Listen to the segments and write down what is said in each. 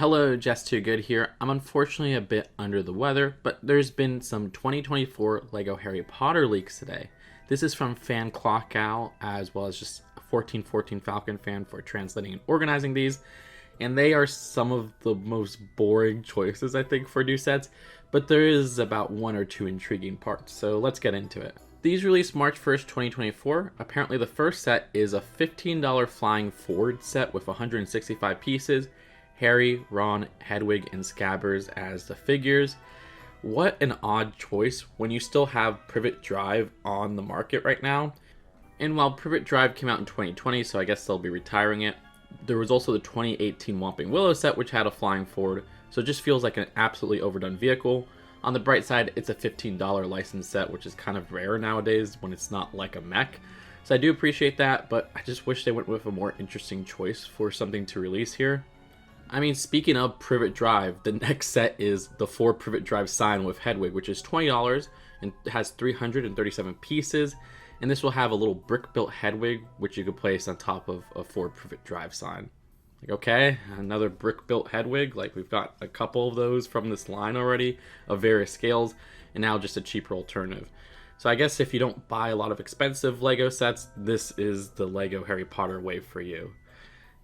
Hello, Just Too Good here. I'm unfortunately a bit under the weather, but there's been some 2024 LEGO Harry Potter leaks today. This is from Fan Clock Owl, as well as just a 1414 Falcon fan for translating and organizing these. And they are some of the most boring choices, I think, for new sets, but there is about one or two intriguing parts, so let's get into it. These released March 1st, 2024. Apparently the first set is a $15 Flying Forward set with 165 pieces. Harry, Ron, Hedwig, and Scabbers as the figures. What an odd choice when you still have Privet Drive on the market right now. And while Privet Drive came out in 2020, so I guess they'll be retiring it, there was also the 2018 Whomping Willow set, which had a Flying Forward, so it just feels like an absolutely overdone vehicle. On the bright side, it's a $15 license set, which is kind of rare nowadays when it's not like a mech. So I do appreciate that, but I just wish they went with a more interesting choice for something to release here. I mean, speaking of Privet Drive, the next set is the 4 Privet Drive sign with Hedwig, which is $20 and has 337 pieces. And this will have a little brick-built Hedwig, which you could place on top of a 4 Privet Drive sign. Like, okay, another brick-built Hedwig. Like, we've got a couple of those from this line already of various scales, and now just a cheaper alternative. So I guess if you don't buy a lot of expensive LEGO sets, this is the LEGO Harry Potter way for you.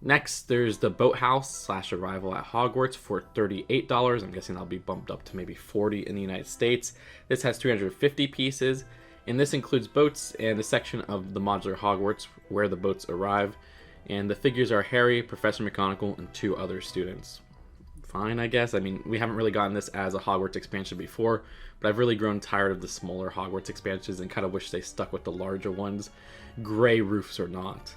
Next, there's the Boathouse / Arrival at Hogwarts for $38. I'm guessing that'll be bumped up to maybe $40 in the United States. This has 350 pieces, and this includes boats and a section of the modular Hogwarts where the boats arrive. And the figures are Harry, Professor McGonagall, and 2 other students. Fine, I guess. I mean, we haven't really gotten this as a Hogwarts expansion before, but I've really grown tired of the smaller Hogwarts expansions and kind of wish they stuck with the larger ones, gray roofs or not.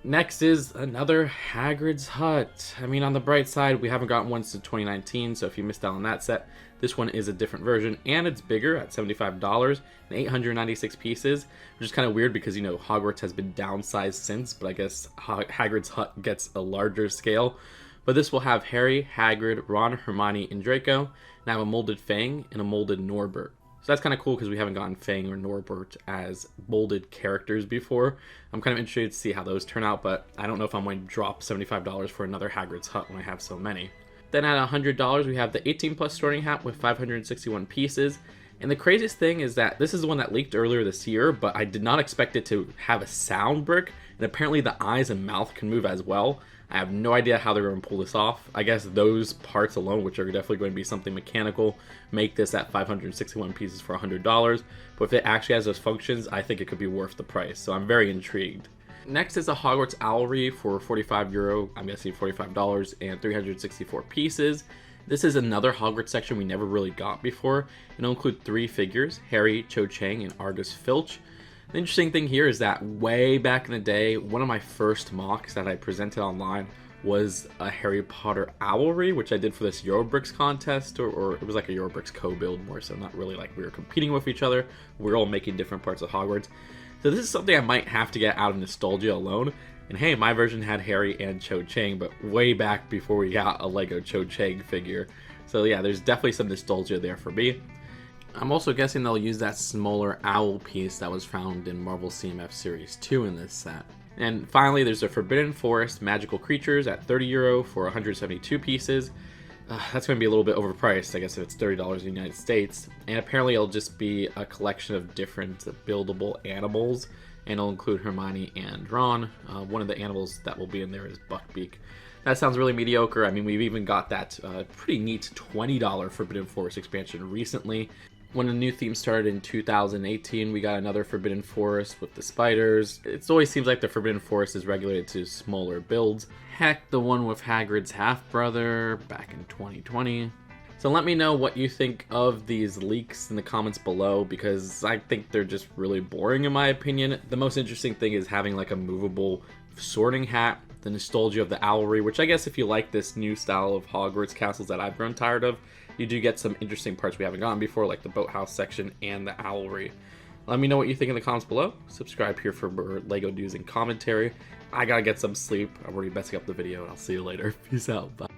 Next is another Hagrid's hut. I mean, on the bright side, we haven't gotten one since 2019, so if you missed out on that set, this one is a different version, and it's bigger at $75 and 896 pieces, which is kind of weird because, you know, Hogwarts has been downsized since, but I guess Hagrid's hut gets a larger scale. But this will have Harry, Hagrid, Ron, Hermione, and Draco, and have a molded Fang and a molded Norbert. So that's kind of cool because we haven't gotten Fang or Norbert as molded characters before. I'm kind of interested to see how those turn out, but I don't know if I'm going to drop $75 for another Hagrid's hut when I have so many. Then at $100, we have the 18 plus sorting hat with 561 pieces. And the craziest thing is that this is the one that leaked earlier this year, but I did not expect it to have a sound brick, and apparently the eyes and mouth can move as well. I have no idea how they're going to pull this off. I guess those parts alone, which are definitely going to be something mechanical, make this at 561 pieces for $100. But if it actually has those functions, I think it could be worth the price. So I'm very intrigued. Next is a Hogwarts Owlery for €45, I'm guessing $45, and 364 pieces. This is another Hogwarts section we never really got before. It'll include 3 figures, Harry, Cho Chang, and Argus Filch. The interesting thing here is that way back in the day, one of my first mocks that I presented online was a Harry Potter Owlery, which I did for this Eurobricks contest, or it was like a Eurobricks co-build more so, not really like we were competing with each other. We're all making different parts of Hogwarts. So this is something I might have to get out of nostalgia alone. And hey, my version had Harry and Cho Chang, but way back before we got a LEGO Cho Chang figure. So yeah, there's definitely some nostalgia there for me. I'm also guessing they'll use that smaller owl piece that was found in Marvel CMF Series 2 in this set. And finally, there's the Forbidden Forest Magical Creatures at €30 for 172 pieces. That's going to be a little bit overpriced, I guess, if it's $30 in the United States. And apparently it'll just be a collection of different buildable animals, and it'll include Hermione and Ron. One of the animals that will be in there is Buckbeak. That sounds really mediocre. I mean, we've even got that pretty neat $20 Forbidden Forest expansion recently. When the new theme started in 2018, we got another Forbidden Forest with the spiders. It always seems like the Forbidden Forest is regulated to smaller builds. Heck, the one with Hagrid's half-brother back in 2020. So let me know what you think of these leaks in the comments below, because I think they're just really boring in my opinion. The most interesting thing is having like a movable sorting hat, the nostalgia of the Owlery, which I guess if you like this new style of Hogwarts castles that I've grown tired of, you do get some interesting parts we haven't gotten before, like the Boathouse section and the Owlery. Let me know what you think in the comments below. Subscribe here for more LEGO news and commentary. I gotta get some sleep. I'm already messing up the video, and I'll see you later. Peace out. Bye.